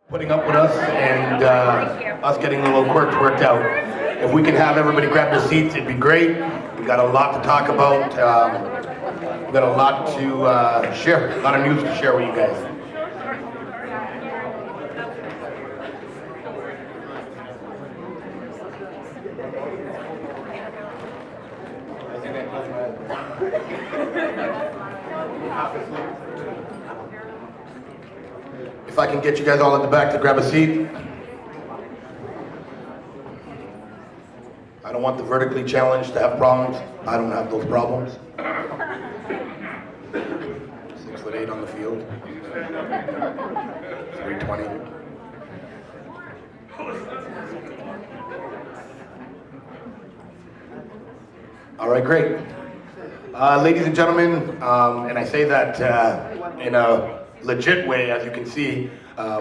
Putting up with us and us getting the little quirks worked out. If we can have everybody grab their seats, it'd be great. We got a lot to talk about. We got a lot to share, a lot of news to share with you guys. If I can get you guys all at the back to grab a seat. I don't want the vertically challenged to have problems. I don't have those problems. 6'8" on the field. 320. All right, great. Ladies and gentlemen, and I say that in a legit way, as you can see,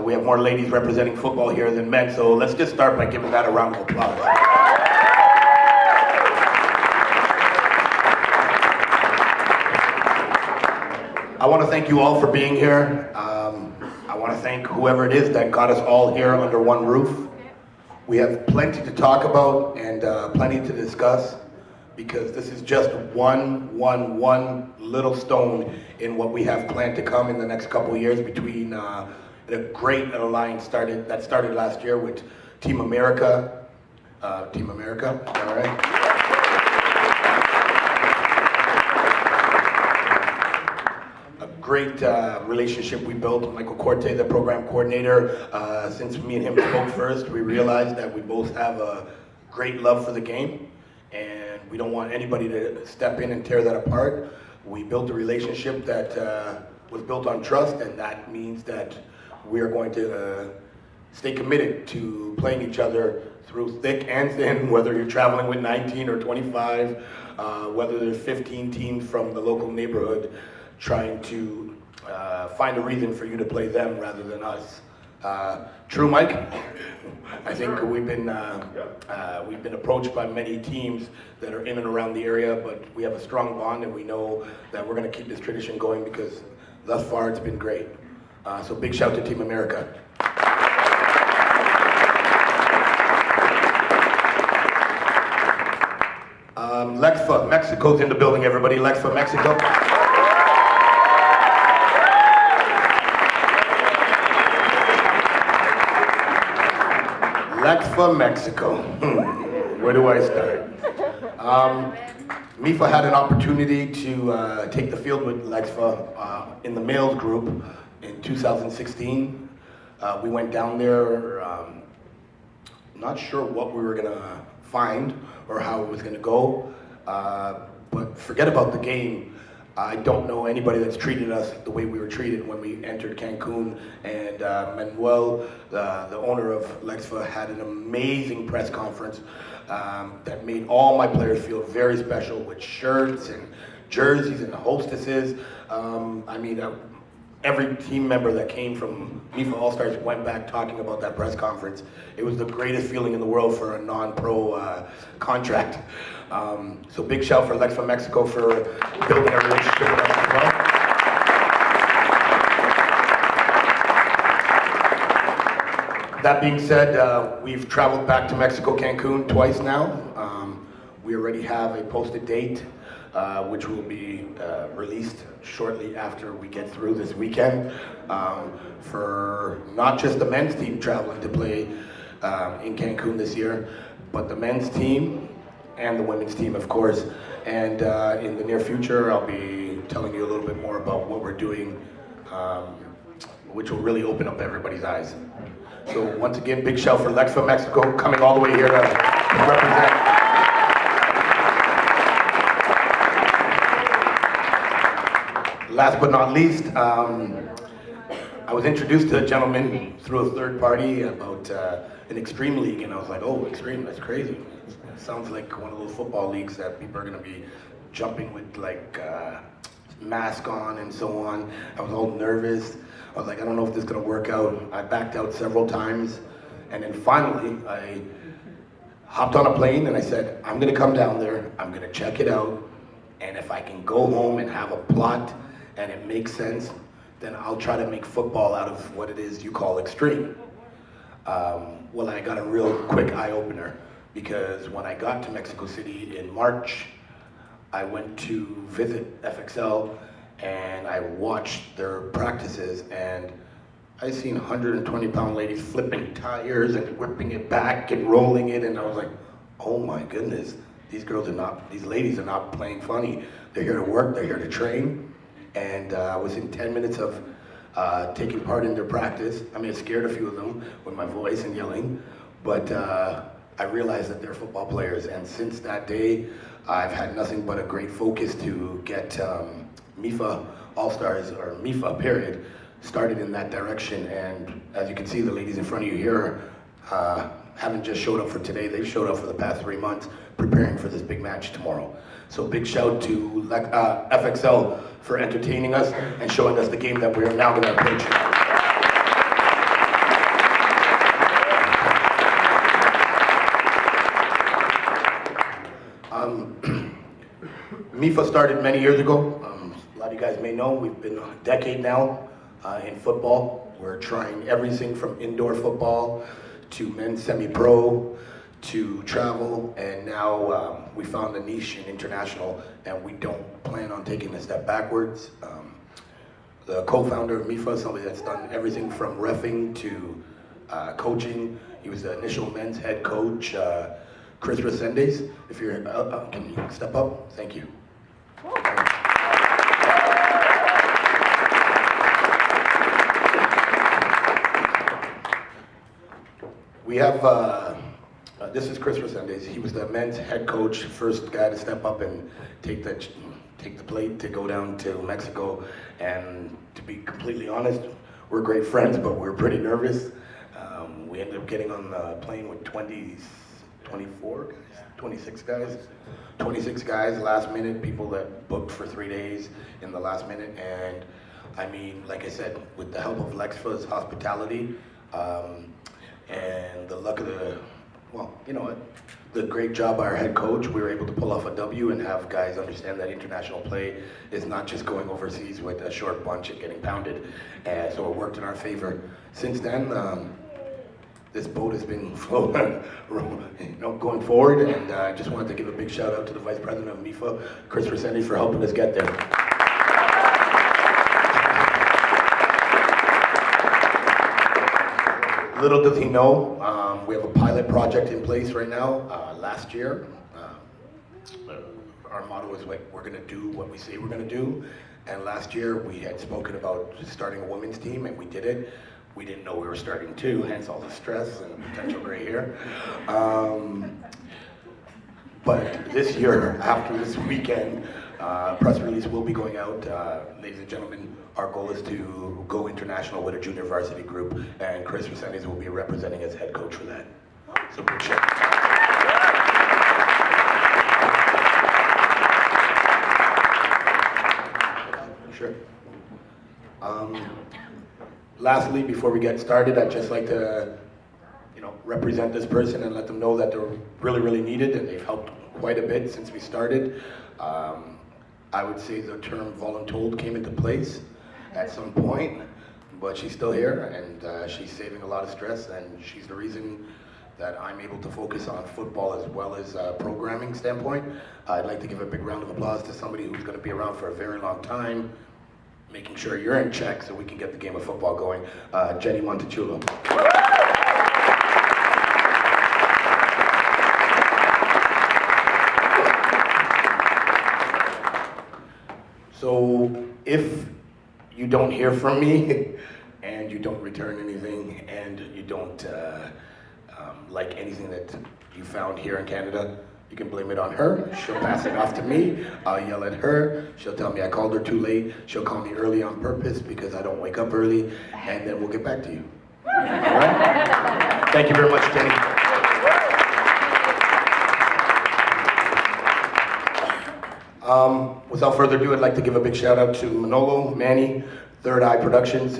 we have more ladies representing football here than men, so let's just start by giving that a round of applause. I want to thank you all for being here. I want to thank whoever it is that got us all here under one roof. We have plenty to talk about and plenty to discuss, because this is just one little stone in what we have planned to come in the next couple of years between a great alliance that started last year with Team America. Team America, all right? A great relationship we built with Michael Corte, the program coordinator. Since me and him spoke first, we realized that we both have a great love for the game, and we don't want anybody to step in and tear that apart. We built a relationship that was built on trust, and that means that we are going to stay committed to playing each other through thick and thin, whether you're traveling with 19 or 25, whether there's 15 teams from the local neighborhood trying to find a reason for you to play them rather than us. True, Mike? I think we've been approached by many teams that are in and around the area, but we have a strong bond, and we know that we're going to keep this tradition going because thus far it's been great. So big shout to Team America. LEXFA, Mexico's in the building, everybody. LEXFA, Mexico. LEXFA, Mexico. Where do I start? MIFA had an opportunity to take the field with LEXFA in the males group in 2016. We went down there, not sure what we were gonna find or how it was gonna go, but forget about the game. I don't know anybody that's treated us the way we were treated when we entered Cancun, and Manuel, the owner of LEXFA, had an amazing press conference that made all my players feel very special with shirts and jerseys and the hostesses. I mean, every team member that came from MIFA All-Stars went back talking about that press conference. It was the greatest feeling in the world for a non-pro contract. So big shout for LEXFA Mexico for building a relationship with us as well. That being said, we've traveled back to Mexico, Cancun twice now. We already have a posted date, which will be released shortly after we get through this weekend, for not just the men's team traveling to play in Cancun this year, but the men's team and the women's team, of course. And in the near future, I'll be telling you a little bit more about what we're doing, which will really open up everybody's eyes. So once again, big shout for LEXFA Mexico, coming all the way here to represent. Last but not least, I was introduced to a gentleman through a third party about an extreme league, and I was like, oh, extreme, that's crazy. It sounds like one of those football leagues that people are gonna be jumping with like mask on and so on. I was all nervous. I was like, I don't know if this is gonna work out. I backed out several times, and then finally I hopped on a plane and I said, I'm gonna come down there, I'm gonna check it out, and if I can go home and have a plot and it makes sense, then I'll try to make football out of what it is you call extreme. Well, I got a real quick eye-opener, because when I got to Mexico City in March, I went to visit FXL and I watched their practices, and I seen 120-pound ladies flipping tires and whipping it back and rolling it, and I was like, oh my goodness, these ladies are not playing funny. They're here to work, they're here to train. And within 10 minutes of taking part in their practice, I mean, it scared a few of them with my voice and yelling, but I realized that they're football players. And since that day, I've had nothing but a great focus to get MIFA All-Stars, or MIFA period, started in that direction. And as you can see, the ladies in front of you here haven't just showed up for today, they've showed up for the past 3 months preparing for this big match tomorrow. So big shout to FXL for entertaining us and showing us the game that we're now going to approach. MIFA started many years ago. A lot of you guys may know, we've been a decade now in football. We're trying everything from indoor football to men's semi-pro to travel, and now we found a niche in international, and we don't plan on taking a step backwards. The co-founder of MIFA, somebody that's done everything from reffing to coaching. He was the initial men's head coach, Chris Resendez. If you're, can you step up? Thank you. We have, this is Chris Resendez. He was the men's head coach, first guy to step up and take the plate to go down to Mexico. And to be completely honest, we're great friends, but we're pretty nervous. We ended up getting on the plane with 26 guys last minute, people that booked for 3 days in the last minute. And I mean, like I said, with the help of Lexfa's hospitality, and the luck of the great job by our head coach, we were able to pull off a W and have guys understand that international play is not just going overseas with a short bunch and getting pounded. And so it worked in our favor. Since then, this boat has been floating, going forward, and I just wanted to give a big shout out to the Vice President of MIFA, Chris Resendez, for helping us get there. Little does he know, we have a pilot project in place right now. Last year, our motto is like, we're gonna do what we say we're gonna do. And last year we had spoken about starting a women's team, and we did it. We didn't know we were starting two, hence all the stress and potential gray hair. But this year, after this weekend, press release will be going out. Ladies and gentlemen, our goal is to go international with a junior varsity group, and Chris Resendez will be representing as head coach for that. So big shout. Sure. Lastly, before we get started, I'd just like to, represent this person and let them know that they're really, really needed, and they've helped quite a bit since we started. I would say the term voluntold came into place at some point, but she's still here, and she's saving a lot of stress, and she's the reason that I'm able to focus on football as well as programming standpoint. I'd like to give a big round of applause to somebody who's going to be around for a very long time, making sure you're in check so we can get the game of football going. Jenny Montechulo. So if you don't hear from me and you don't return anything and you don't like anything that you found here in Canada, you can blame it on her. She'll pass it off to me. I'll yell at her. She'll tell me I called her too late. She'll call me early on purpose because I don't wake up early, and then we'll get back to you. All right? Thank you very much, Jenny. Without further ado, I'd like to give a big shout out to Manolo, Manny, Third Eye Productions.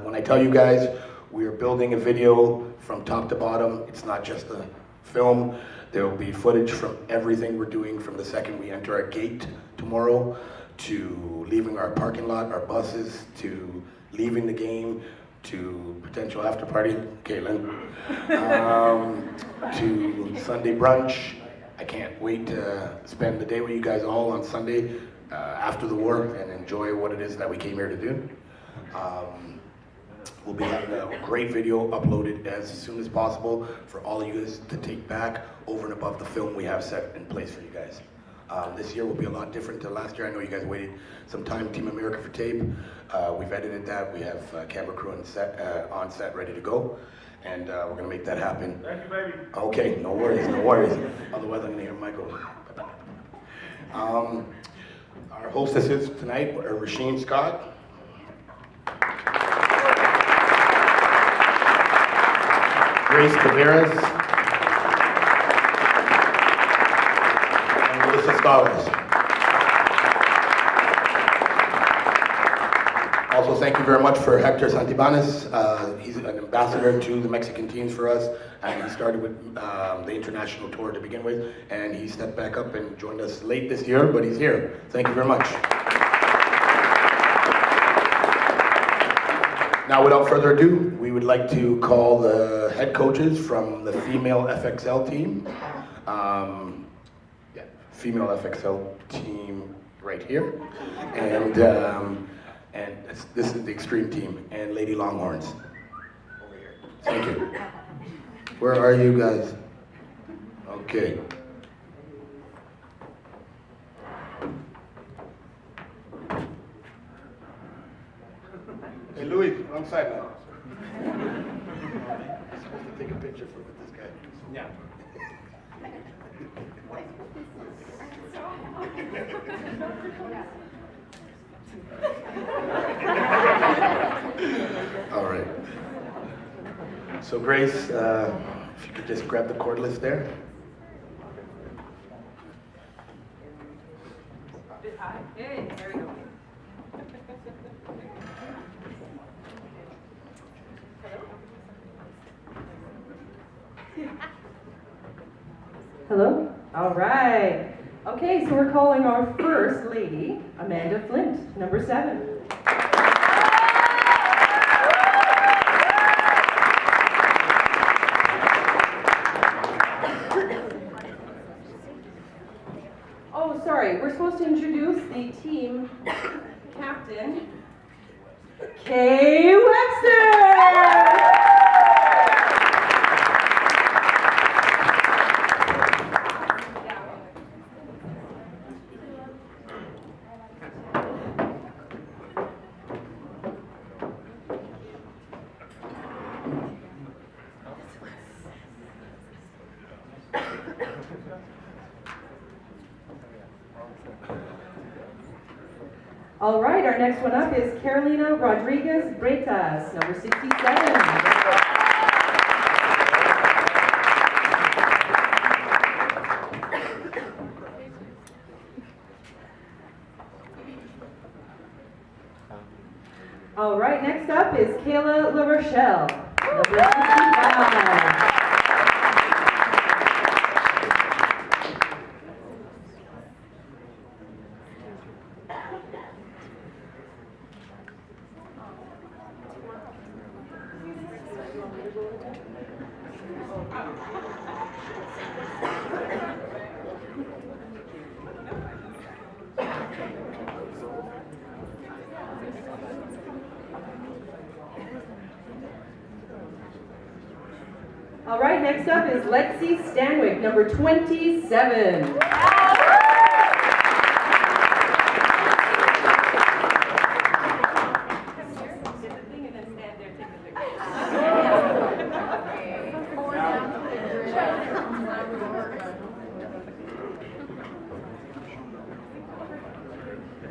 When I tell you guys, we are building a video from top to bottom. It's not just a film. There will be footage from everything we're doing from the second we enter our gate tomorrow, to leaving our parking lot, our buses, to leaving the game, to potential after party, Caitlin, to Sunday brunch. I can't wait to spend the day with you guys all on Sunday after the war and enjoy what it is that we came here to do. We'll be having a great video uploaded as soon as possible for all of you guys to take back over and above the film we have set in place for you guys. This year will be a lot different to last year. I know you guys waited some time, Team America, for tape. We've edited that. We have camera crew on set ready to go. And we're going to make that happen. Thank you, baby. Okay, no worries, no worries. Otherwise, I'm going to hear Michael. Our hostesses tonight are Rasheen Scott. Grace Taveras. And Melissa Scholars. Also, thank you very much for Hector Santibanez. He's an ambassador to the Mexican teams for us, and he started with the international tour to begin with, and he stepped back up and joined us late this year, but he's here. Thank you very much. Now, without further ado, we would like to call the head coaches from the female FXL team. Female FXL team right here. And this is the Extreme team, and Lady Longhorns over here. Thank you. Where are you guys? Okay. Hey, Louis, wrong side now. I'm supposed to take a picture with this guy. Yeah. All right. So Grace, if you could just grab the cordless there. Hey, there we go. Hello? All right. Okay, so we're calling our first lady, Amanda Flint, number 7. Oh, sorry, we're supposed to introduce the team captain, Kay Webster! All right, our next one up is Carolina Rodriguez Bretas, number 67. All right, next up is Kayla La Rochelle, number 65. All right, next up is Lexi Stanwyck, number 27.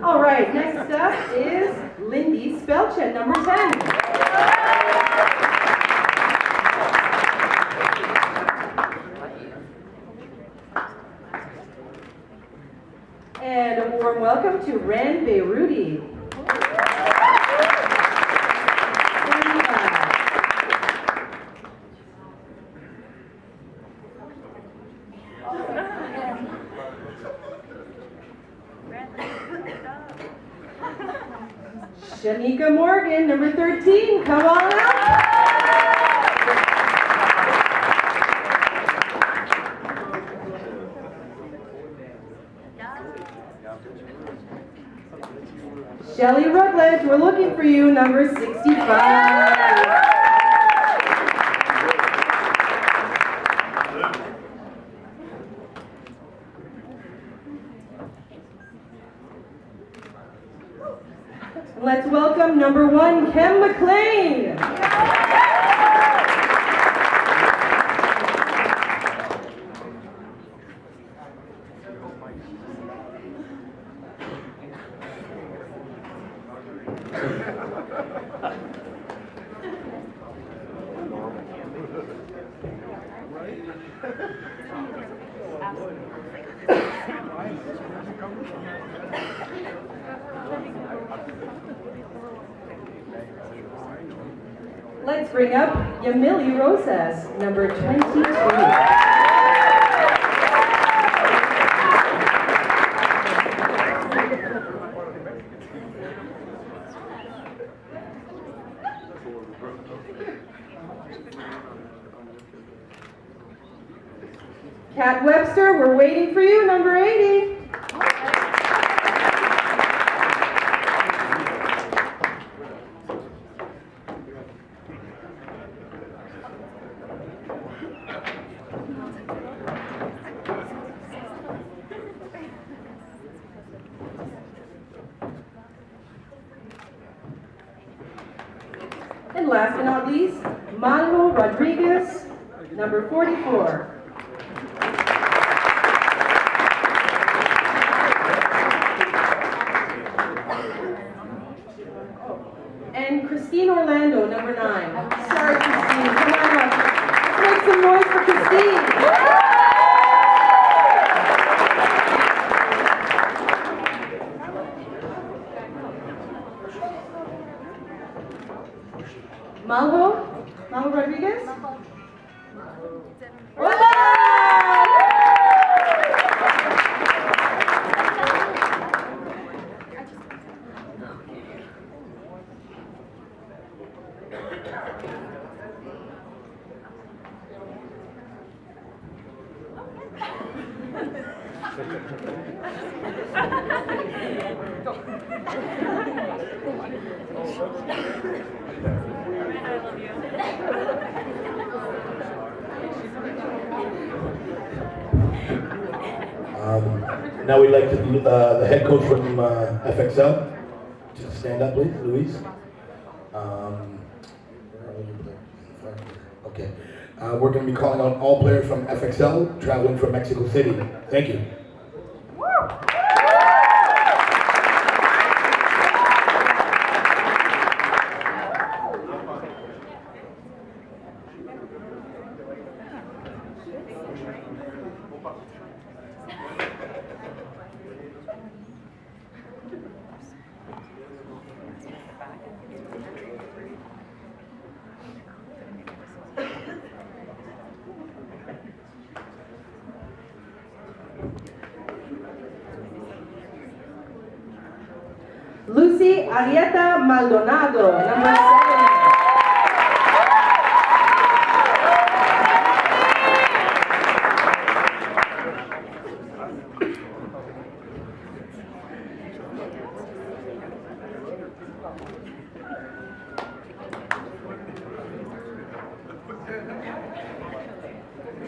All right, next up is Lindy Spelchen, number 10. And a warm welcome to Ren Beirudi. Shania Tanika Morgan, number 13. Come on up. Shelly Rutledge, we're looking for you, number 65. Let's welcome number 1, Kem McLean. Let's bring up Yamili Rosas, number 22. Kat Webster, we're waiting for you, number 80. And last but not least, Manlo Rodriguez, number 44. And Christine Orlando, number 9. Sorry, Christine, come on up. Let's make some noise for Christine. Malvo Rodriguez? Hola! Now we'd like to, the head coach from FXL, to stand up, please, Luis. Okay. We're going to be calling out all players from FXL traveling from Mexico City. Thank you. Lucy Arieta Maldonado, number 7.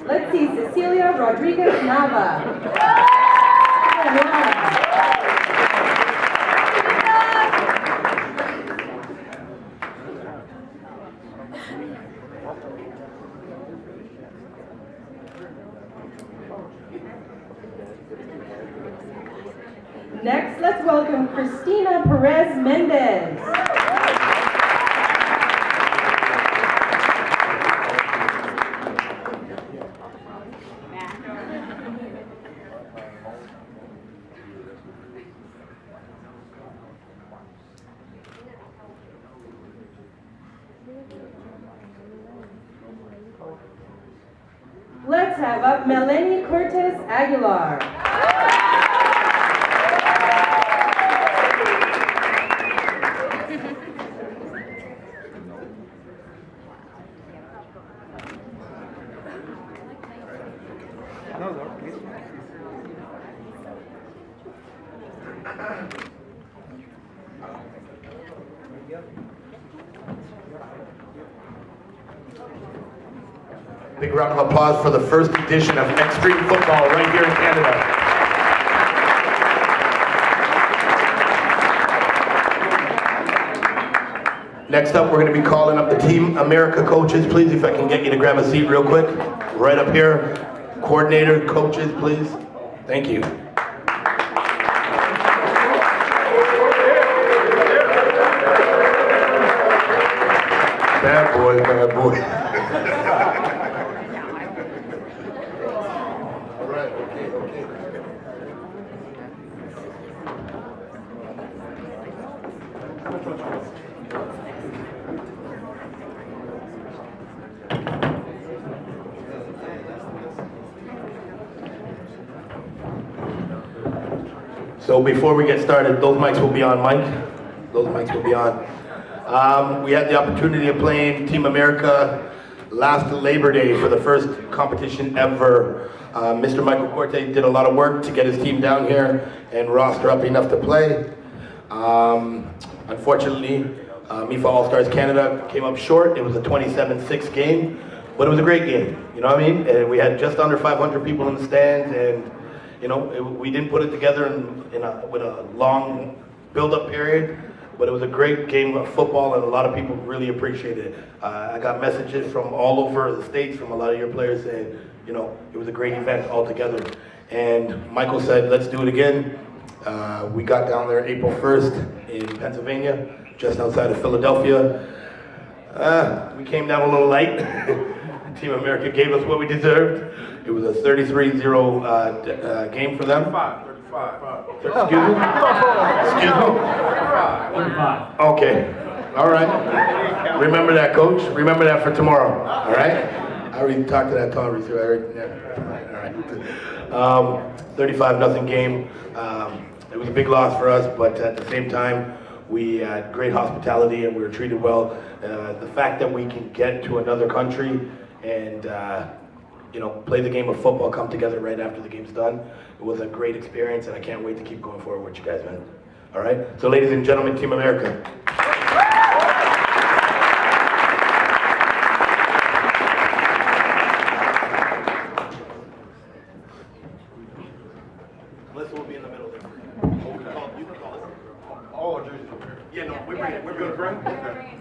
Let's see, Cecilia Rodriguez Nava. Next, let's welcome Cristina Perez Mendez. Let's have up Melanie Cortez Aguilar. Big round of applause for the first edition of Extreme Football right here in Canada. Next up, we're going to be calling up the Team America coaches. Please, if I can get you to grab a seat real quick. Right up here. Coordinator, coaches, please. Thank you. Bad boy, bad boy. All right, okay. So before we get started, those mics will be on, Mike. Those mics will be on. We had the opportunity of playing Team America last Labor Day for the first competition ever. Mr. Michael Corte did a lot of work to get his team down here and roster up enough to play. Unfortunately, MIFA All-Stars Canada came up short. It was a 27-6 game, but it was a great game. You know what I mean? And we had just under 500 people in the stands, and you know, we didn't put it together with a long build-up period, but it was a great game of football, and a lot of people really appreciated it. I got messages from all over the States from a lot of your players saying, you know, it was a great event altogether. And Michael said, let's do it again. We got down there April 1st in Pennsylvania, just outside of Philadelphia. We came down a little light. Team America gave us what we deserved. It was a 33-0 game for them. 35. Excuse me? Excuse me? 35. Okay. All right. Remember that, coach. Remember that for tomorrow. All right? I already talked to that tall receiver. All right. 35-0 game. It was a big loss for us, but at the same time, we had great hospitality and we were treated well. The fact that we can get to another country and you know, play the game of football, come together right after the game's done. It was a great experience, and I can't wait to keep going forward with you guys, man. All right? So ladies and gentlemen, Team America. Melissa will be in the middle there. Oh, you can call it. Oh, our jerseys over here. Yeah, no, we're going to bring it. Okay.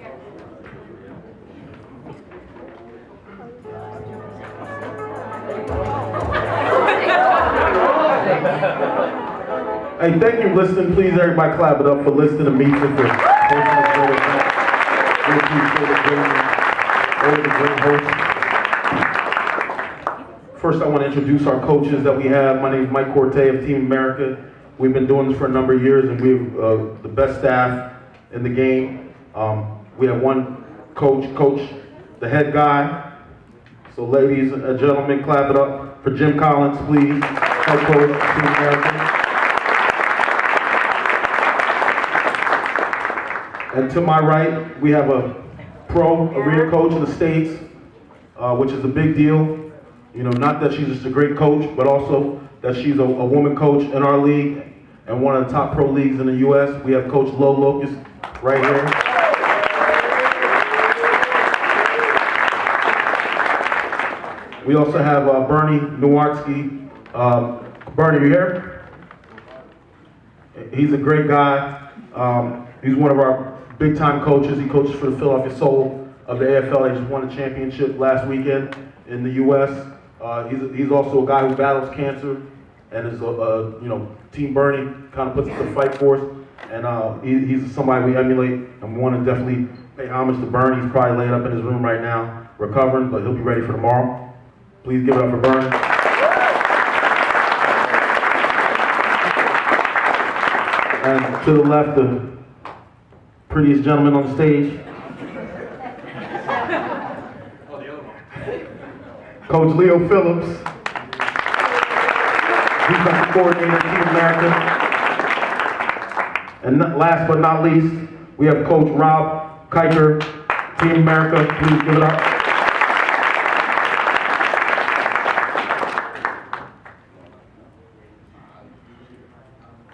Hey, thank you for listening. Please, everybody clap it up for listening to MIFA for hosting this great event. Thank you for the great host. First, I want to introduce our coaches that we have. My name is Mike Corte of Team America. We've been doing this for a number of years, and we have the best staff in the game. We have one coach, the head guy. So ladies and gentlemen, clap it up for Jim Collins, please. Head coach of Team America. And to my right, we have a arena coach in the States, which is a big deal. You know, not that she's just a great coach, but also that she's a woman coach in our league and one of the top pro leagues in the U.S. We have Coach Lo Locust right here. We also have Bernie Nowarski. Bernie, you here? He's a great guy. He's one of our big-time coaches. He coaches for the Philadelphia Soul of the AFL. They just won a championship last weekend in the U.S. He's also a guy who battles cancer, and is you know, Team Bernie kind of puts up the fight for us. And he's somebody we emulate, and we want to definitely pay homage to Bernie. He's probably laying up in his room right now, recovering, but he'll be ready for tomorrow. Please give it up for Bernie. And to the left, the prettiest gentleman on the stage. Coach Leo Phillips. Defensive coordinator of Team America. And last but not least, we have Coach Rob Kiker, Team America. Please give it up.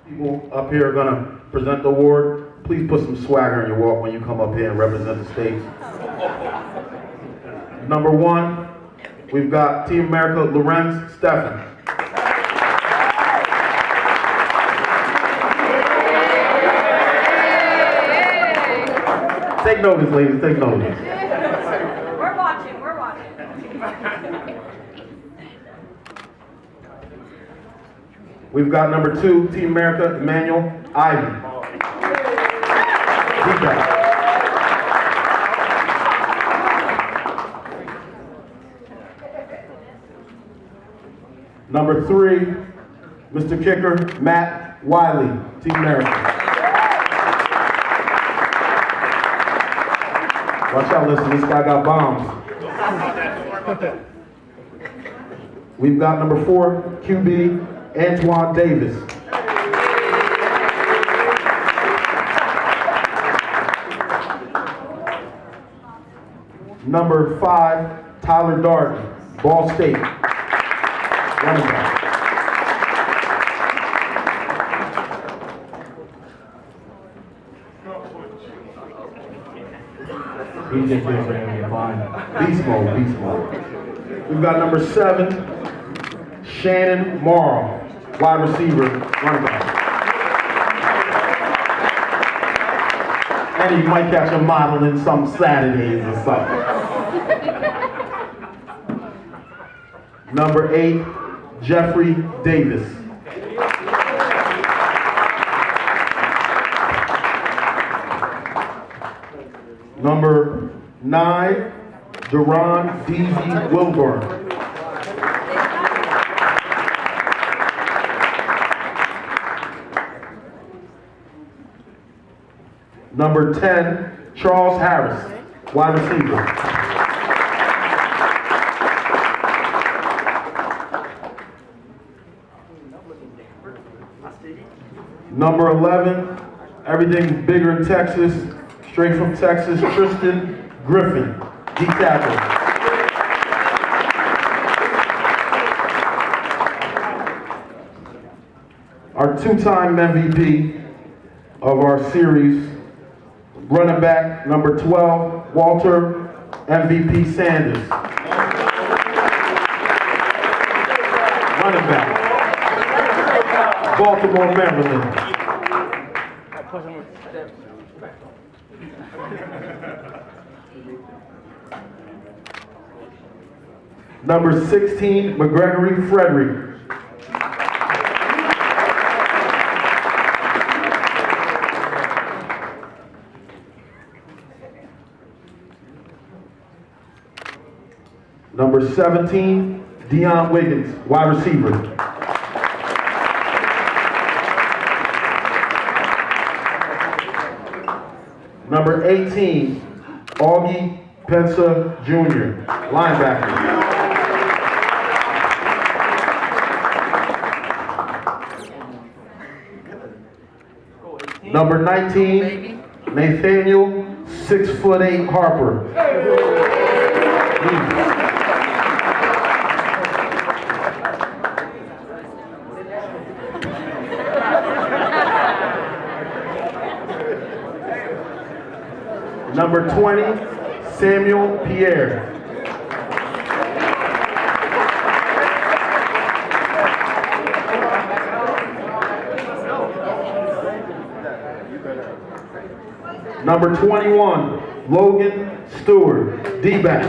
People up here are going to present the award. please put some swagger in your walk when you come up here and represent the state. Number 1, we've got Team America, Lorenz Steffen. Take notice, ladies, take notice. We're watching, we're watching. We've got number 2, Team America, Emmanuel Ivy. Number 3, Mr. Kicker, Matt Wiley, Team America. Watch out, listen, this guy got bombs. We've got number 4, QB, Antoine Davis. Number 5, Tyler Darden, Ball State. Running back. He just feels like he'll be fine. Beast mode, beast mode. We've got number 7, Shannon Morrow, wide receiver, running back. And he might catch a model in some Saturdays or something. Number 8, Jeffrey Davis. Number 9, Duron D.Z. Wilburn. Number 10, Charles Harris, wide receiver. Number 11, everything's bigger in Texas, straight from Texas, Tristan Griffin, D tackle. Our 2-time MVP of our series, running back number 12, Walter MVP Sanders. Running back, Baltimore, Maryland. Number 16, McGregory Frederick. Number 17, Deion Wiggins, wide receiver. Number 18, Augie Pensa Jr., linebacker. Number 19, Nathaniel 6'8" Harper. Number 20, Samuel Pierre. Number 21, Logan Stewart, D-back.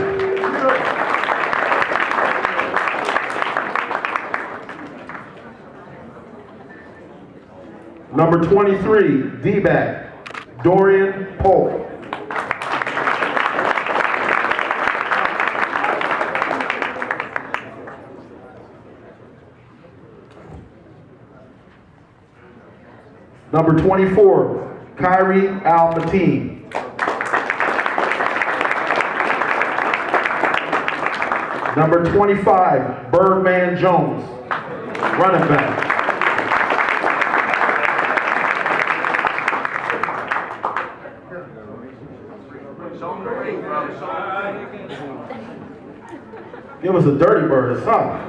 Number 23, D-back, Dorian Polk. Number 24, Kyrie Al-Mateen. Number 25, Birdman Jones, running back. Give us a dirty bird or something.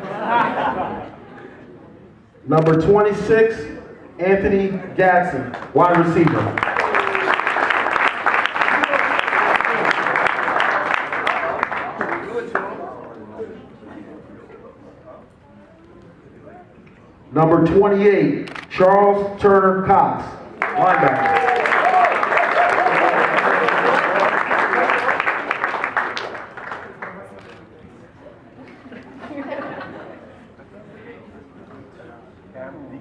Number 26, Anthony Gadsden, wide receiver. Number 28, Charles Turner Cox, linebacker.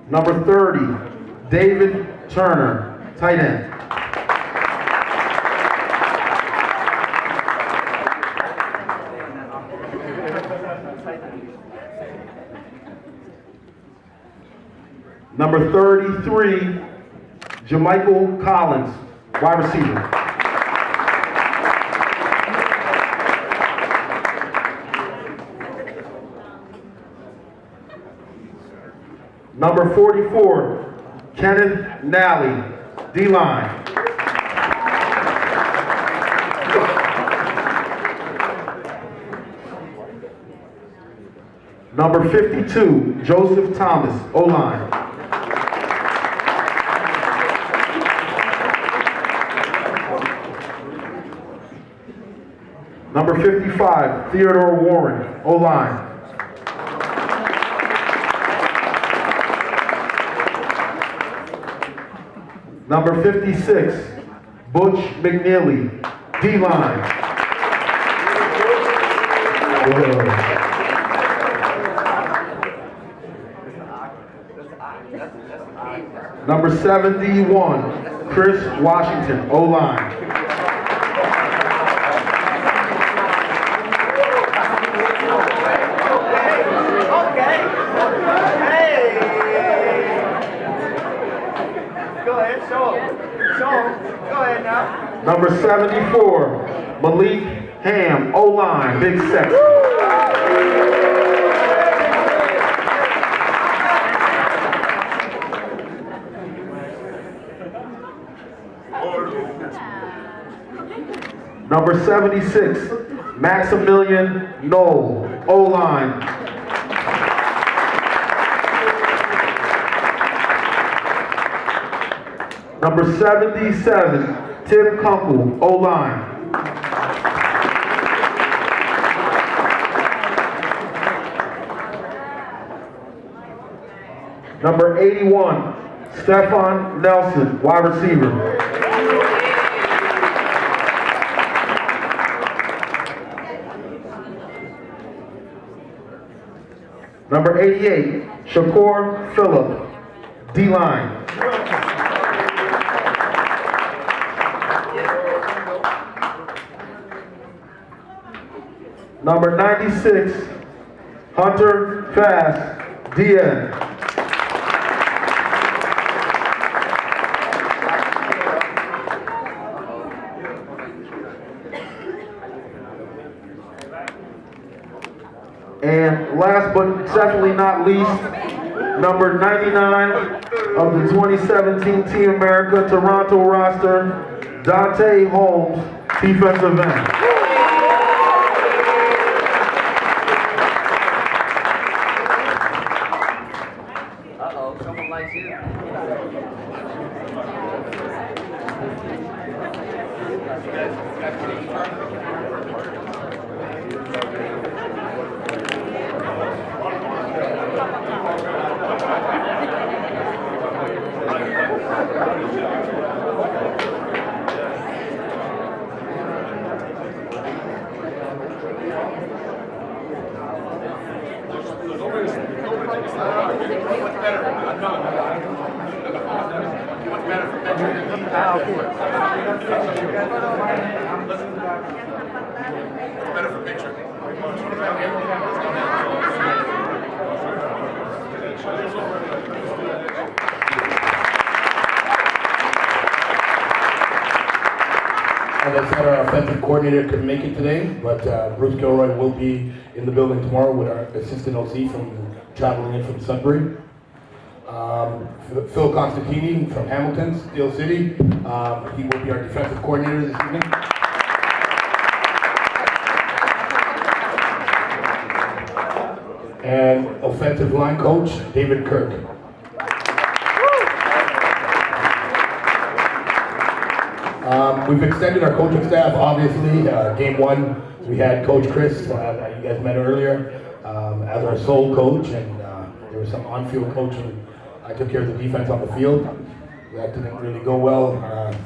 Number 30, David Turner, tight end. Number 33, Jamichael Collins, wide receiver. Number 44, Kenneth Nally, D-line. Number 52, Joseph Thomas, O-line. Number 55, Theodore Warren, O-line. Number 56, Butch McNeely, D-line. Number 71, Chris Washington, O-line. Number 74, Malik Ham, O-line, big sexy. Number 76, Maximilian Knoll, O-line. Number 77, Tim Kunkel, O-line. Number 81, Stefan Nelson, wide receiver. Number 88, Shakur Phillip, D-line. Number 96, Hunter Fast, DN. And last but definitely not least, number 99 of the 2017 Team America Toronto roster, Dante Holmes, defensive end. Someone likes you. Better for picture. As I said, our offensive coordinator couldn't make it today, but Bruce Gilroy will be in the building tomorrow with our assistant OC from traveling in from Sudbury. Phil Constantini from Hamilton, Steel City. He will be our defensive coordinator this evening. And offensive line coach, David Kirk. We've extended our coaching staff, obviously. Game one, we had Coach Chris, that you guys met earlier, as our sole coach, and There was some on-field coaching. I took care of the defense on the field. That didn't really go well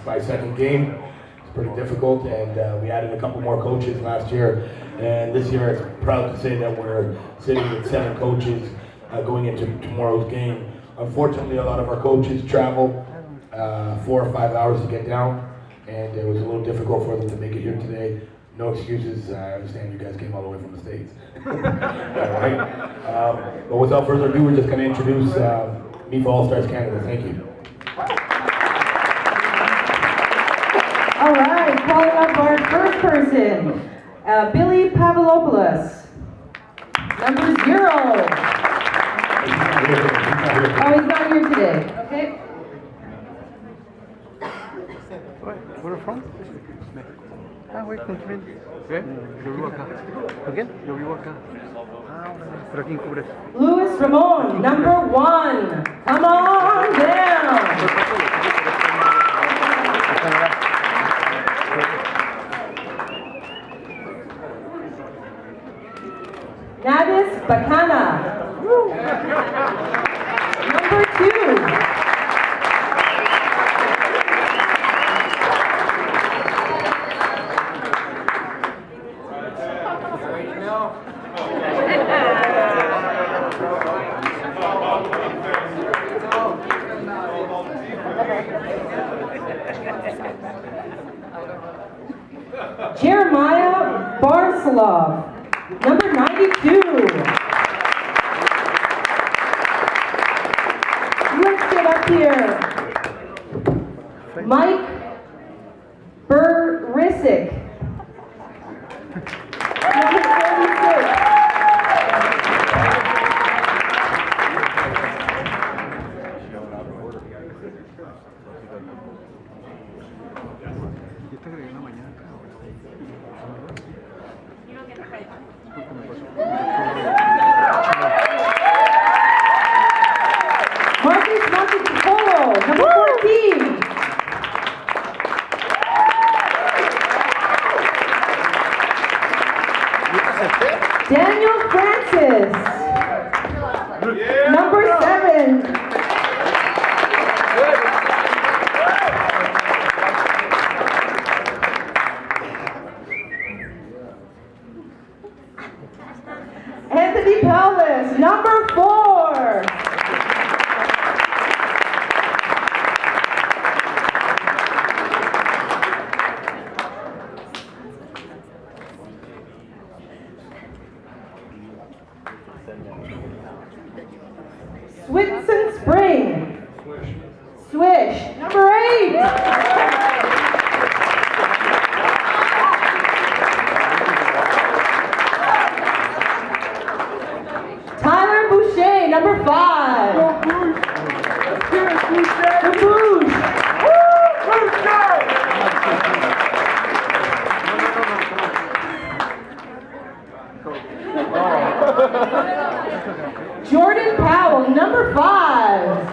by second game. It's pretty difficult, and we added a couple more coaches last year. And this year, I'm proud to say that we're sitting with 7 coaches going into tomorrow's game. Unfortunately, a lot of our coaches travel 4 or 5 hours to get down, and it was a little difficult for them to make it here today. No excuses. I understand you guys came all the way from the States. All right. But without further ado, we're just going to introduce MIFA All-Stars Canada. Thank you. All right, calling up our first person, Billy Pavlopoulos, number 0. Oh, he's not here today. Okay. Where are you from? Ah, oui, continue. Okay, eu vivo acá. Again? Eu vivo acá. Ah, pero aqui em Cubres. Luis Ramon, number 1. Come on down. Nadis Bacana, number 2. Jeremiah Barcelov, number 92. Let's get up here. Mike Burisic, number 36. Marcus Montecolo, number 14. Daniel Francis, number 7. Anthony Pelvis, number 4. Swinson Spring. Swish, number 8. Tyler Boucher, number 5. The Bouche. Jordan Powell, number 5.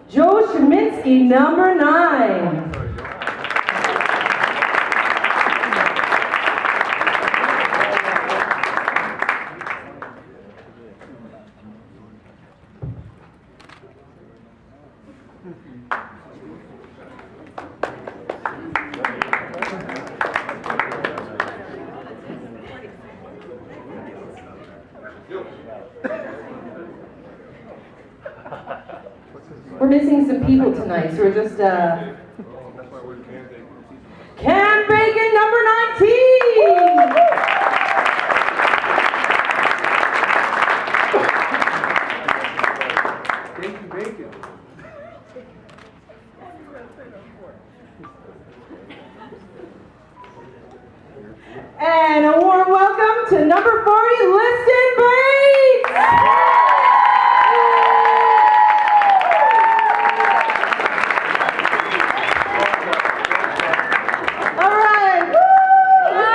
Joe Sheminsky, number 9. We're missing some people tonight, so we're just, Cam Bacon, number 19! Thank you, Bacon. And a warm welcome to number 40, Liston Bates! All right, woo!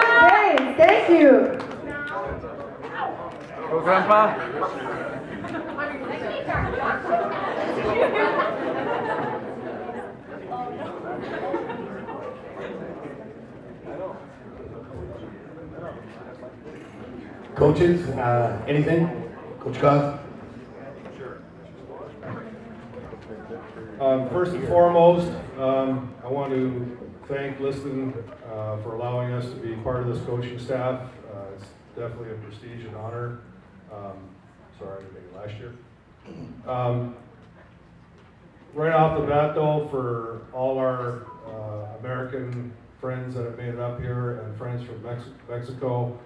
Coaches, anything? Coach Goss? First and foremost, I want to thank Liston for allowing us to be part of this coaching staff. It's definitely a prestige and honor. Sorry, I didn't make it last year. Right off the bat though, for all our American friends that have made it up here and friends from Mexico,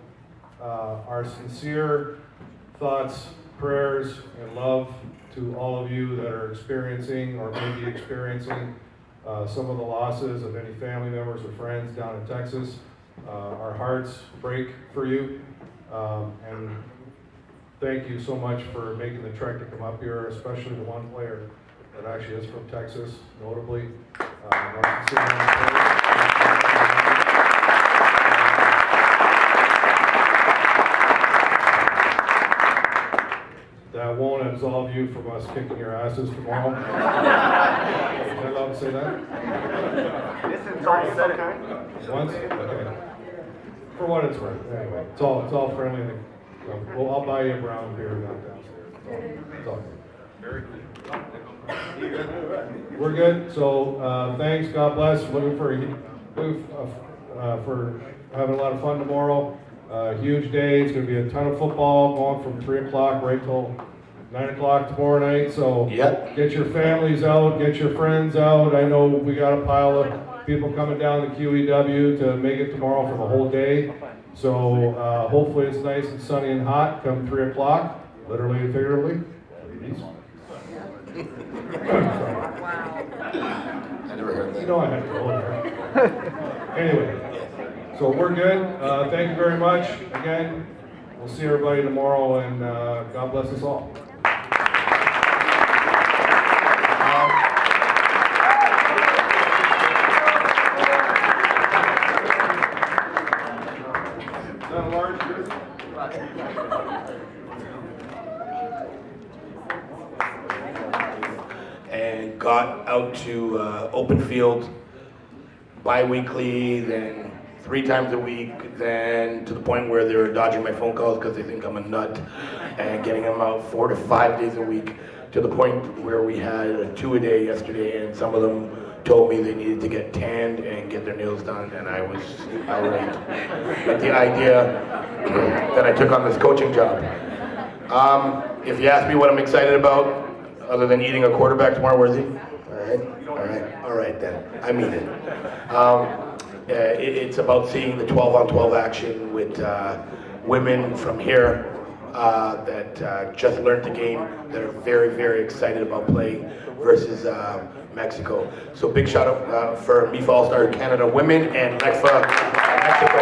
our sincere thoughts, prayers, and love to all of you that are experiencing or may be experiencing some of the losses of any family members or friends down in Texas. Our hearts break for you, and thank you so much for making the trek to come up here, especially the one player that actually is from Texas, notably. That won't absolve you from us kicking your asses tomorrow. Am I allowed to say that? Listen, Tony said it. Once? Okay. For what it's worth. Anyway, it's all friendly. Well, I'll buy you a brown beer downstairs. It's all good. Very good. We're good. So thanks. God bless. Looking for having a lot of fun tomorrow. Huge day. It's going to be a ton of football going from 3 o'clock right till 9 o'clock tomorrow night. So Get your families out, get your friends out. I know we got a pile of people coming down to QEW to make it tomorrow for the whole day. So hopefully it's nice and sunny and hot come 3 o'clock, literally and figuratively. I never heard that. You know I had to go there. Anyway, so we're good. Thank you very much. Again, we'll see everybody tomorrow, and God bless us all. And got out to open field bi-weekly, then 3 times a week, then to the point where they were dodging my phone calls because they think I'm a nut, and getting them out 4 to 5 days a week, to the point where we had 2 a day yesterday, and some of them told me they needed to get tanned and get their nails done, and I was irate at the idea that I took on this coaching job. If you ask me what I'm excited about, other than eating a quarterback tomorrow, where is he? All right then, I mean it. It's about seeing the 12-on-12 action with women from here that just learned the game, that are very, very excited about playing versus Mexico. So big shout out for MIFA All-Star Canada Women and MIFA Mexico.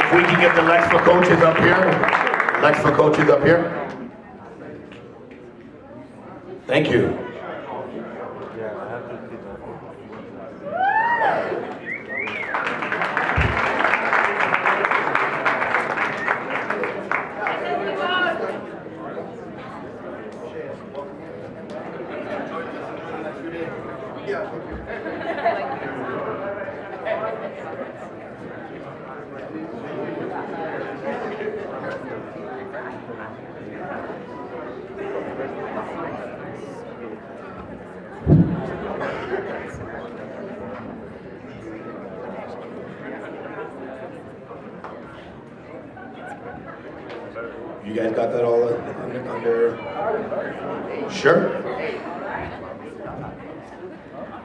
If we can get the LEXFA coaches up here. LEXFA coaches up here. Thank you. You guys got that all under? Sure.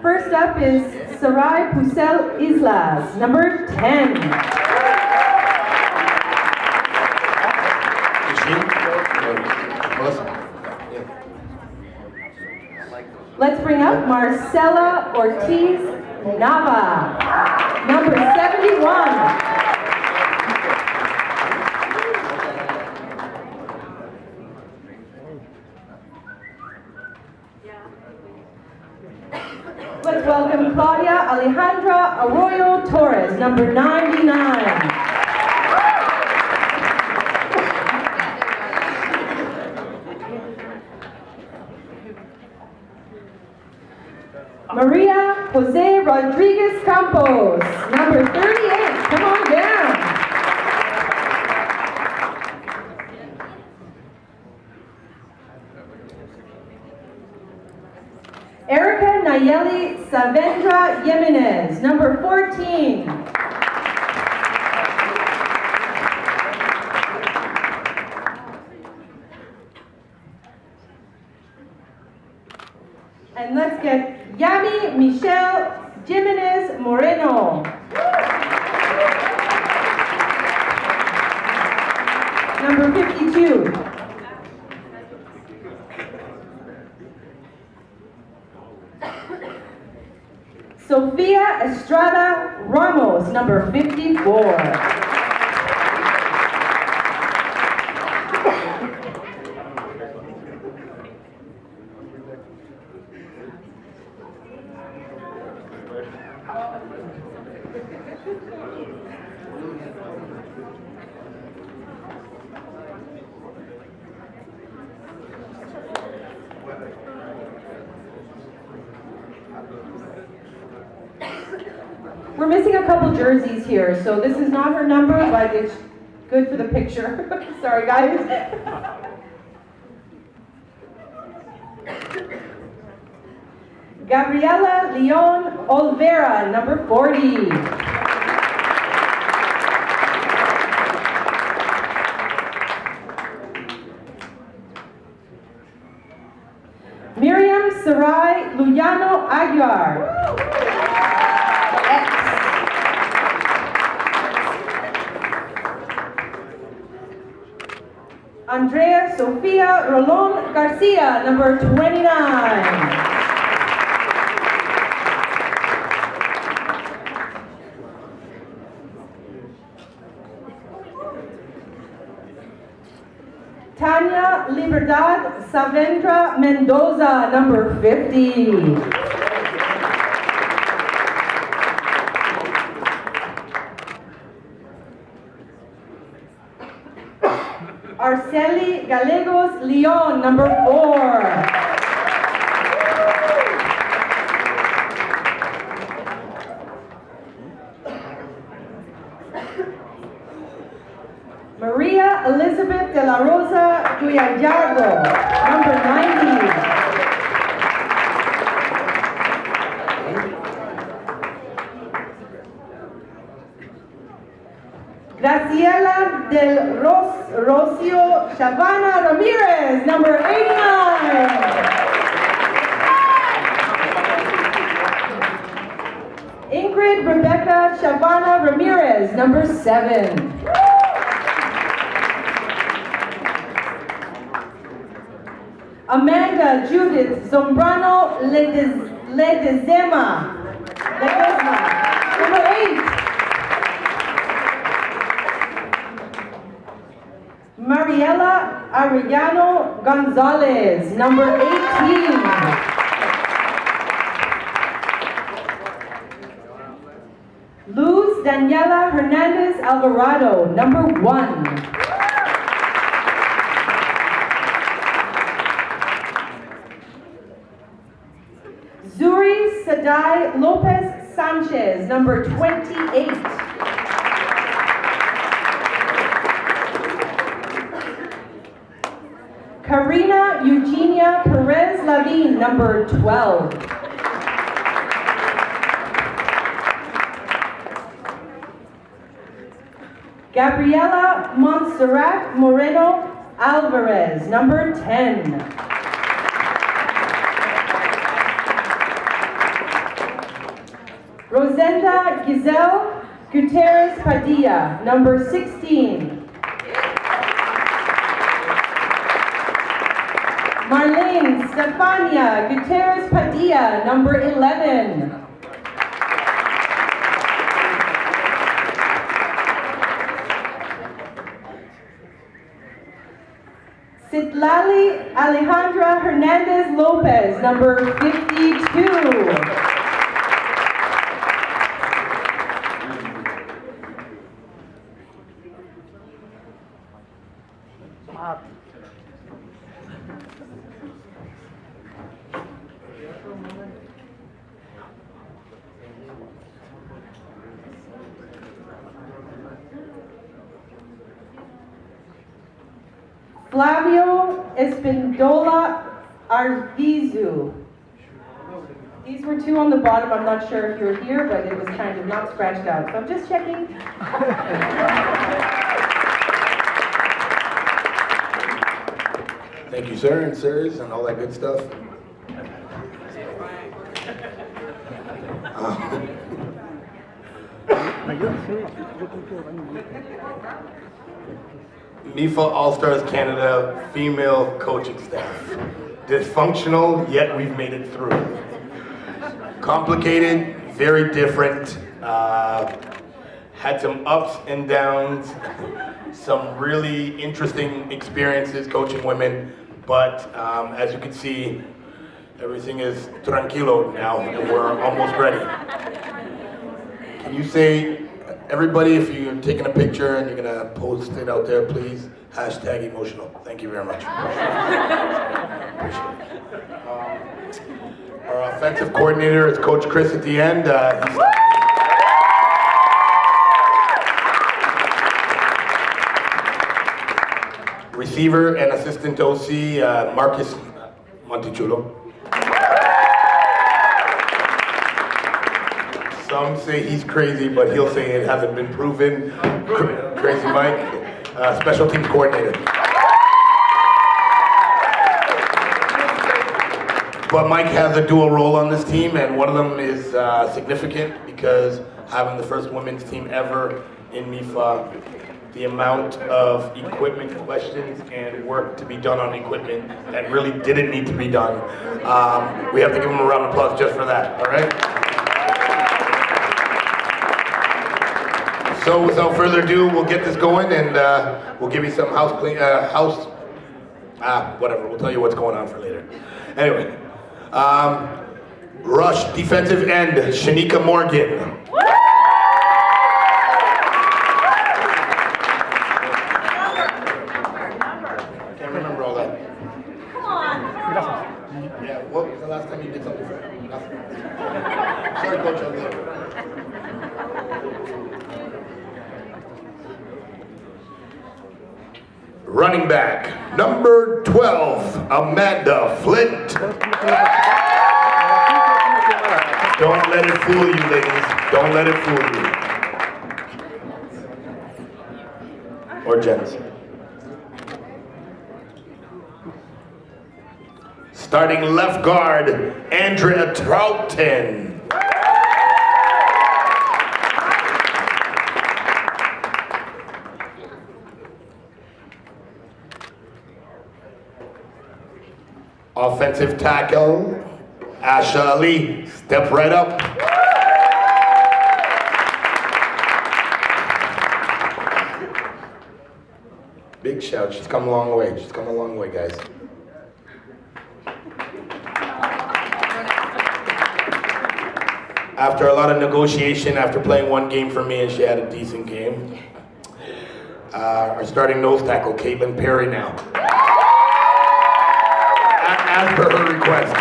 First up is Sarai Pusel Islas, number 10. Is she? Let's bring up Marcela Ortiz Nava, number 71. Let's welcome Claudia Alejandra Arroyo Torres, number 99. Maria Jose Rodriguez Campos, number 38. Come on down. Erica Nayeli Savendra Jimenez, number 14. And let's get Yami Michelle Jimenez Moreno. Number 52. Sofia Estrada Ramos, number 54. We're missing a couple jerseys here, so this is not her number, but it's good for the picture. Sorry, guys. Gabriela Leon Olvera, number 40. Miriam Sarai Luyano Aguiar. Andrea Sofia Rolón Garcia, number 29. Tanya Libertad Savendra Mendoza, number 50. Arceli Gallegos Leon, number 4. Maria Elizabeth de la Rosa Guillardo, number 90. Graciela del Rocio Shavana Ramirez, number 89. Ingrid Rebecca Shavana Ramirez, number 7. Amanda Judith Zombrano Ledesma, number 8. Mariela Arellano Gonzalez, number 18. Luz Daniela Hernandez Alvarado, number 1. Zuri Sadai Lopez Sanchez, number 28. Karina Eugenia Perez Lavin, number 12. Gabriela Montserrat Moreno Alvarez, number 10. Rosenda Giselle Gutierrez Padilla, number 16. Marlene Stefania Gutierrez Padilla, number 11. Citlali Alejandra Hernandez Lopez, number 52. Flavio Espindola Arvizu. These were two on the bottom. I'm not sure if you're here, but it was kind of not scratched out. So I'm just checking. Thank you, sir, and sirs, and all that good stuff. MIFA All-Stars Canada female coaching staff. Dysfunctional, yet we've made it through. Complicated, very different. Had some ups and downs, some really interesting experiences coaching women, but as you can see, everything is tranquilo now, and we're almost ready. Can you say, everybody, if you're taking a picture and you're gonna post it out there, please, hashtag emotional. Thank you very much. Appreciate it. Our offensive coordinator is Coach Chris at the end. Receiver and assistant OC, Marcus Montichulo. Some say he's crazy, but he'll say it hasn't been proven. Crazy Mike, special teams coordinator. But Mike has a dual role on this team, and one of them is significant because having the first women's team ever in MIFA, the amount of equipment questions and work to be done on equipment that really didn't need to be done. We have to give him a round of applause just for that, all right? So without further ado, we'll get this going, and we'll give you some whatever, we'll tell you what's going on for later. Anyway, rush defensive end, Shanika Morgan. Yeah, what was the last time you did something for him? Nothing. Sorry, Coach, I'm late. Running back, number 12, Amanda Flint. Don't let it fool you, ladies. Don't let it fool you. Or gents. Starting left guard, Andrea Troughton. Offensive tackle, Asha Ali. Step right up. Big shout, she's come a long way. She's come a long way, guys. After a lot of negotiation, after playing one game for me and she had a decent game, our starting nose tackle, Caitlin Perry now. As per her request.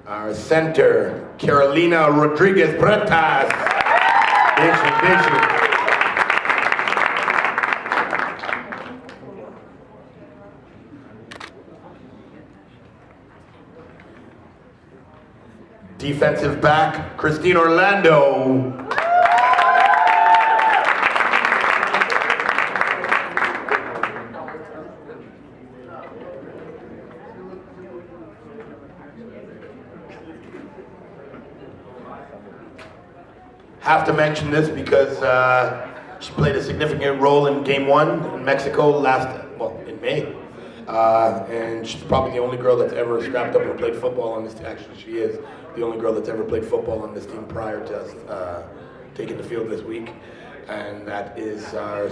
Our center, Carolina Rodriguez Bretas. Big. Defensive back, Christine Orlando. Have to mention this because she played a significant role in Game 1 in Mexico in May. And she's probably the only girl that's ever strapped up and played football on this team. Actually, she is the only girl that's ever played football on this team prior to us taking the field this week. And that is our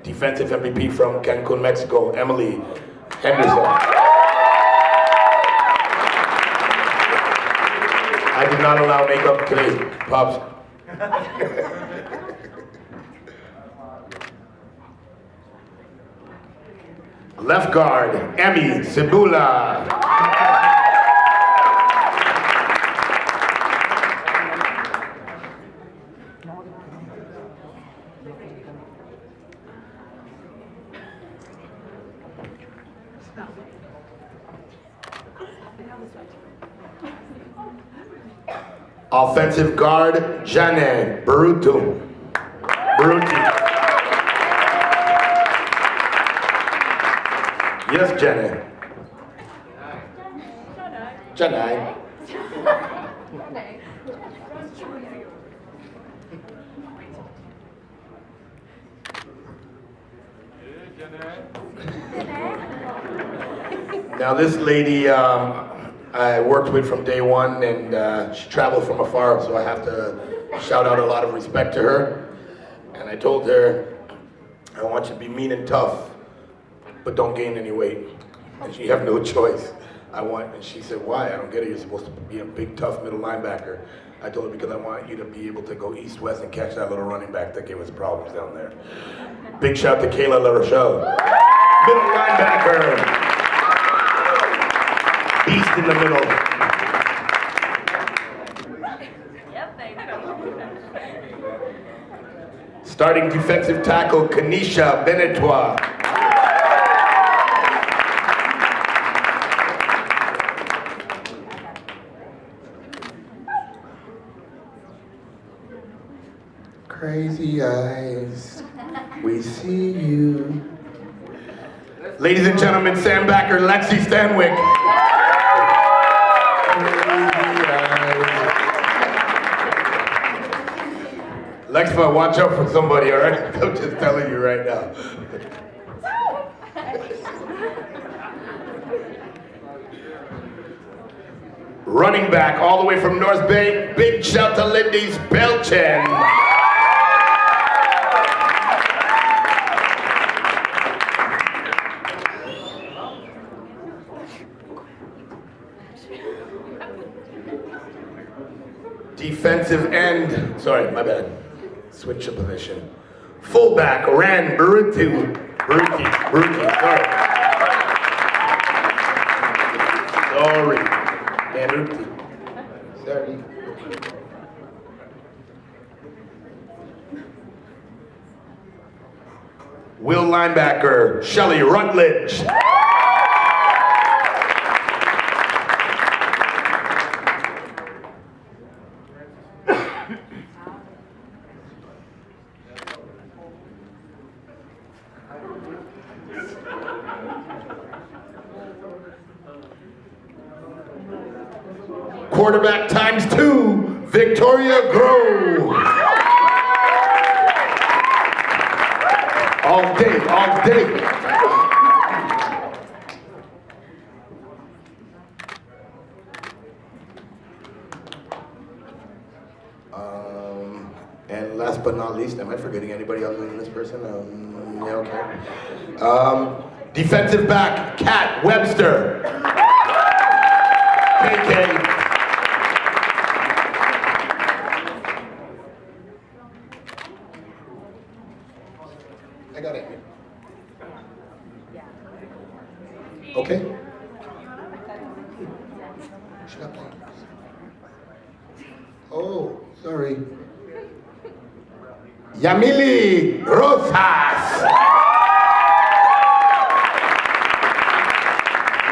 defensive MVP from Cancun, Mexico, Emily Henderson. I did not allow makeup today, Pops. Left guard, Emmy Cibula. Offensive guard, Jane Baruti. Yes, Jane. Jane. Now this lady I worked with from day one, and she traveled from afar, so I have to shout out a lot of respect to her. And I told her, I want you to be mean and tough, but don't gain any weight. And you have no choice. And she said, why? I don't get it. You're supposed to be a big, tough middle linebacker. I told her, because I want you to be able to go east-west and catch that little running back that gave us problems down there. Big shout to Kayla La Rochelle. Middle linebacker. Beast in the middle. Yep, thank you. Starting defensive tackle, Kanisha Benetois. Crazy eyes, we see you. Ladies and gentlemen, Sam Backer, Lexi Stanwyck. Lexa, watch out for somebody, all right? I'm just telling you right now. Running back all the way from North Bay, big shout to Lindy's Belchin. Defensive end, sorry, my bad. Switch of position. Fullback, Ran Baruti, sorry. Baruti. Sorry. Will linebacker, Shelly Rutledge. Quarterback ×2, Victoria Grove. All day, all day. And last but not least, am I forgetting anybody other than this person? Yeah, okay. Defensive back, Kat Webster. KK. I got it. Okay. Should I play? Oh, sorry. Yamili Rosas.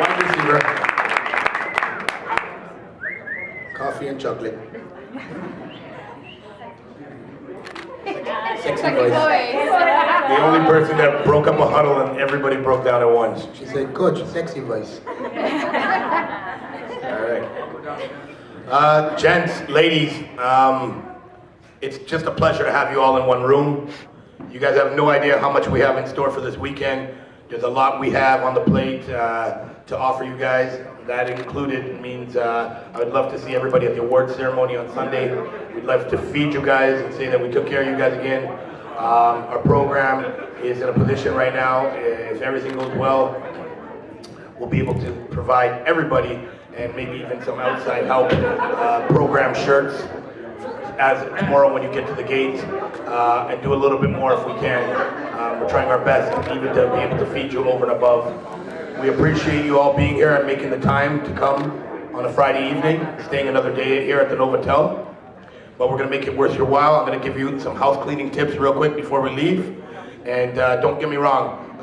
Wide receiver. Coffee and chocolate. Sexy voice. The only person that broke up a huddle and everybody broke down at once. She said, Coach, sexy voice. All right. Gents, ladies, it's just a pleasure to have you all in one room. You guys have no idea how much we have in store for this weekend. There's a lot we have on the plate to offer you guys. That included means I would love to see everybody at the awards ceremony on Sunday. We'd love to feed you guys and say that we took care of you guys again. Our program is in a position right now, if everything goes well, we'll be able to provide everybody, and maybe even some outside help, program shirts as tomorrow when you get to the gate, and do a little bit more if we can. We're trying our best even to be able to feed you over and above. We appreciate you all being here and making the time to come on a Friday evening, staying another day here at the Novotel. But we're going to make it worth your while. I'm going to give you some house cleaning tips real quick before we leave. And don't get me wrong,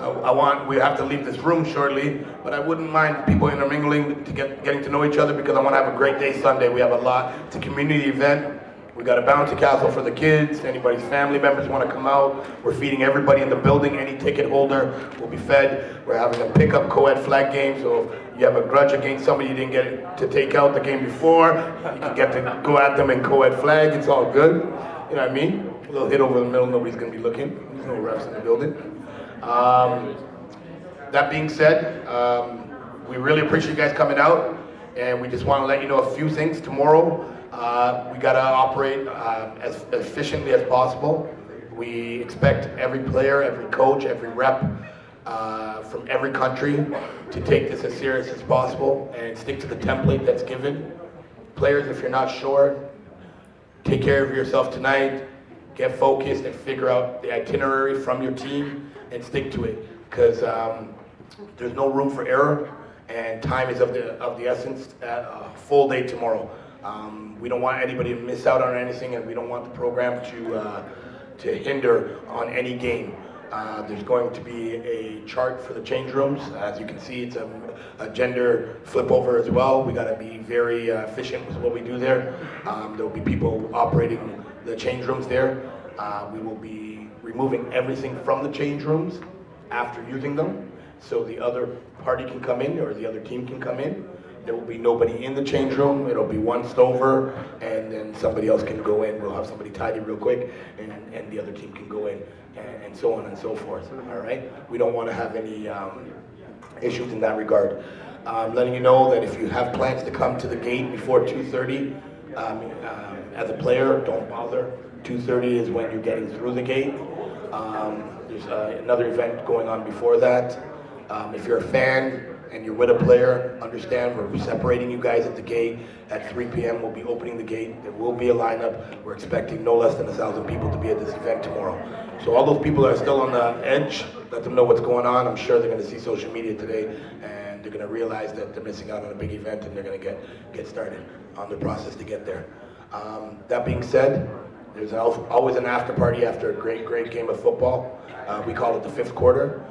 we have to leave this room shortly, but I wouldn't mind people intermingling to getting to know each other because I want to have a great day Sunday. We have a lot. It's a community event. We got a bouncy castle for the kids. Anybody's family members want to come out. We're feeding everybody in the building. Any ticket holder will be fed. We're having a pickup co-ed flag game, so if you have a grudge against somebody you didn't get to take out the game before, you can get to go at them in co-ed flag. It's all good. You know what I mean? A little hit over the middle, nobody's going to be looking. There's no refs in the building. That being said, we really appreciate you guys coming out, and we just want to let you know a few things. Tomorrow, we got to operate as efficiently as possible. We expect every player, every coach, every rep from every country to take this as serious as possible and stick to the template that's given. Players, if you're not sure, take care of yourself tonight, get focused and figure out the itinerary from your team and stick to it, because there's no room for error and time is of the essence at a full day tomorrow. We don't want anybody to miss out on anything, and we don't want the program to hinder on any game. There's going to be a chart for the change rooms. As you can see, it's a gender flip over as well. We got to be very efficient with what we do there. There will be people operating the change rooms there. We will be removing everything from the change rooms after using them, so the other party can come in or the other team can come in. There will be nobody in the change room. It'll be one stover, and then somebody else can go in. We'll have somebody tidy real quick, and the other team can go in, and so on and so forth. All right? We don't want to have any issues in that regard. I'm letting you know that if you have plans to come to the gate before 2:30, as a player, don't bother. 2:30 is when you're getting through the gate. There's another event going on before that. If you're a fan and you're with a player, understand we're separating you guys at the gate. At 3 p.m. we'll be opening the gate. There will be a lineup. We're expecting no less than 1,000 people to be at this event tomorrow. So all those people that are still on the edge, let them know what's going on. I'm sure they're going to see social media today, and they're going to realize that they're missing out on a big event, and they're going to get started on the process to get there. That being said, there's always an after party after a great game of football. We call it the fifth quarter.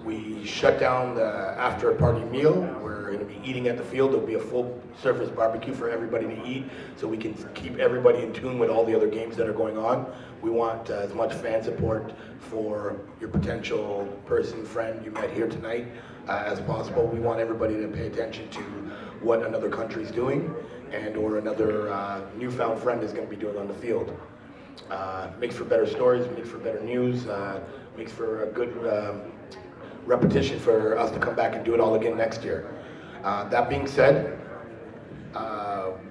We shut down the after party meal. We're going to be eating at the field. There'll be a full service barbecue for everybody to eat, so we can keep everybody in tune with all the other games that are going on. We want as much fan support for your potential person, friend you met here tonight as possible. We want everybody to pay attention to what another country's doing and or another newfound friend is going to be doing on the field. Makes for better stories, makes for better news, makes for a good repetition for us to come back and do it all again next year. That being said,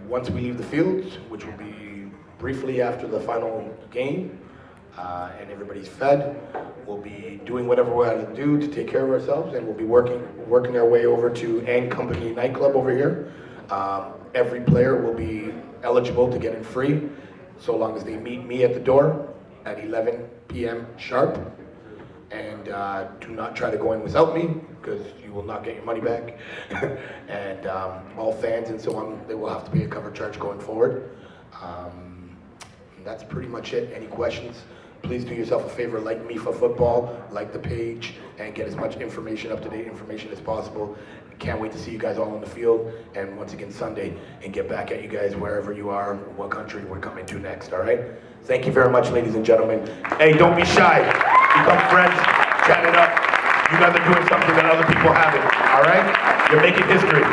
once we leave the field, which will be briefly after the final game, and everybody's fed, we'll be doing whatever we have to do to take care of ourselves, and we'll be working our way over to Ang Company nightclub over here. Every player will be eligible to get in free, so long as they meet me at the door at 11 p.m. sharp. And do not try to go in without me, because you will not get your money back. And all fans and so on, they will have to pay a cover charge going forward. That's pretty much it. Any questions? Please do yourself a favor, like MIFA Football, like the page, and get as much information, up-to-date information as possible. Can't wait to see you guys all on the field, and once again Sunday, and get back at you guys wherever you are, what country we're coming to next, all right? Thank you very much, ladies and gentlemen. Hey, don't be shy. Become friends, chat it up. You guys are doing something that other people haven't, all right? You're making history.